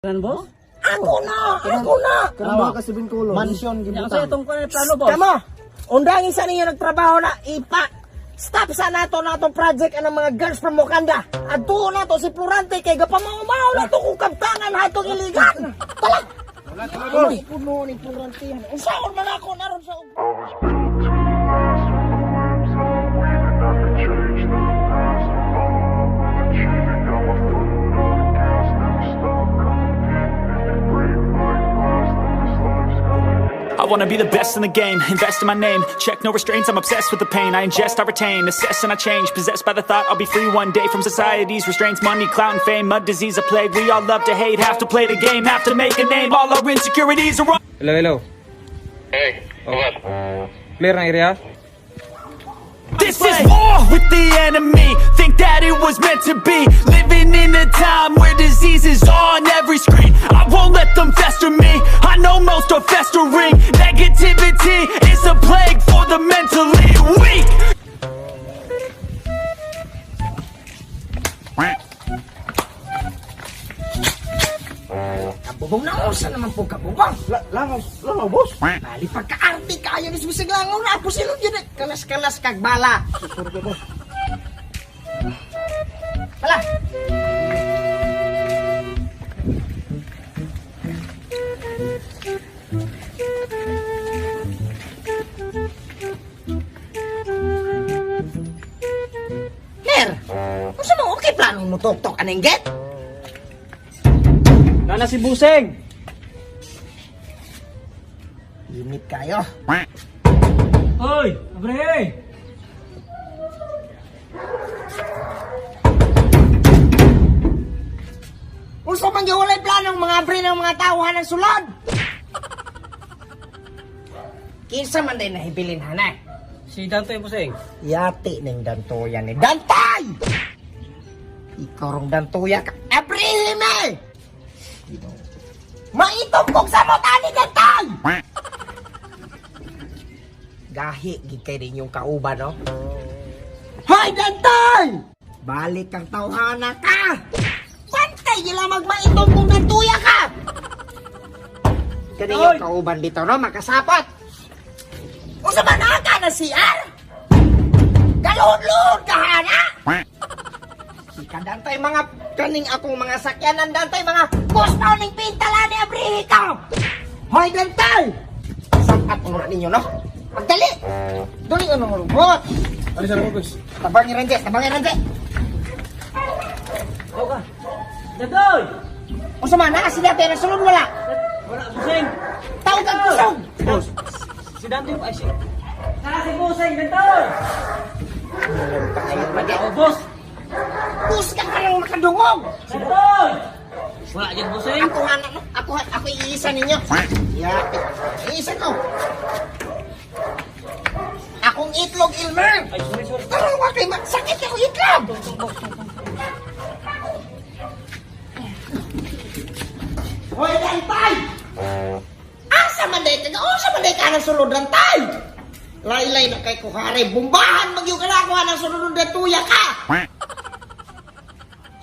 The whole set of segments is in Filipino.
Kan boss? Ako na! Karama ka sa Bingkulo. Mansyon Yang gibutan. saya itong plano boss. Kamo, undangin sa ninyo nagtrabaho na stop sa nato natong project anong mga girls from Wakanda. Adto na to si Florante kay gapamamaw na to kung kabtangan hatong iligan. Tala. Wala ni puno ni Florante. Unsaon man ako naron sa I wanna be the best in the game, invest in my name. Check no restraints, I'm obsessed with the pain. I ingest, I retain, assess and I change. Possessed by the thought I'll be free one day from society's restraints. Money, clout and fame, mud, disease, a plague. We all love to hate, have to play the game, have to make a name. All our insecurities are wrong. Hello. Hey, what? Clear na area? This is war with the enemy. Think that it was meant to be. Living in a time where disease is on every screen. I won't let them fester me. I know most are festering. Negativity is a plague for the mentally weak. Kabubong na usa naman po kabubong. Langaw, boss. Bali pagkaarte kaya ni bisig langaw na po sila yun eh. Kalas-kalas kag bala. Hala. Ner, unsa mo okay plano mo tok-tok aneng get? Nana si Buseng. Limit kayo. Hoy, abre. Unsa man giwalay planong mga abre ng mga tauhan ng sulod? Kinsa man din nahibilin hanay? Si Dante Buseng. Yati ng dantoya ni Dantay! Ikaw rong dantoya ka. Abrihim eh! Maitumpok sa mata ni Dantay! Gahi, gikay din yung kauban, no? Hoy, Dantay! Balik kang tauhana ka! Pantay nila magmaitong kung dantoya ka! Kani yung kauban dito, no? Makasapot! Unsa man ka na CR? Galod-lod ka hana? Ika Dantay mga kaning akong mga sakyanan Dantay mga kustaw ning pintala ni abrihi ka. Hoy Dantay! Sapat mo ninyo no? Pagdali! Dali ano robot? Ano sa boss? Tabangin Ranje! Datoy! Unsa man na sila pero sulod wala. Wala Buseng. Tawag kang kusog! Boss. Si Dante ay si. Nana si Buseng, Datoy. Oh, boss. Bus ka kayong makadungog! Datoy. Wala jud Buseng. Ako nga no? Ako iisa ninyo. Yati. Iisa ko. Akong itlog Ilmer. Ay, sorry. Pero wag kay sakit ako itlog. Hoy Dantay! Asa man day ka? Asa man day ka nang sulod Dantay? Laylay na kay kuhari. Bumbahan magyo ka na ako nang sulod ng tuya ka.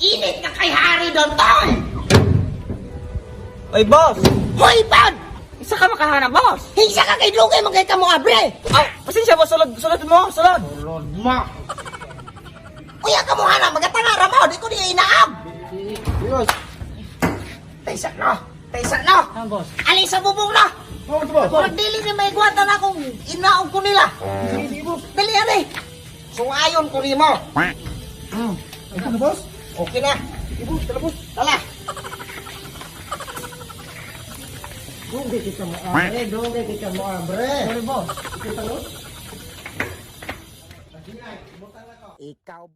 Init na kay hari Dantay. Oy, boss. Hoy Pad! Isa ka makahanap, boss. Hinsa ka kay Lugay magkay ka mo abre. Aw, pasensya boss, sulod mo, sulod. Lord ma. Kuya ka mo hana magatanga ra mo, di ko di inaab. Boss. Taysa no. Ang boss. Ali sa bubong na. Oh, boss. Pag dili ni may gwata na akong inaog ko nila. Dali ari. Sungayon ko nimo. Ano na, boss? Okay na. Boss, tala boss. Tala. Dugay kita mo abre. Sorry, boss. Ikaw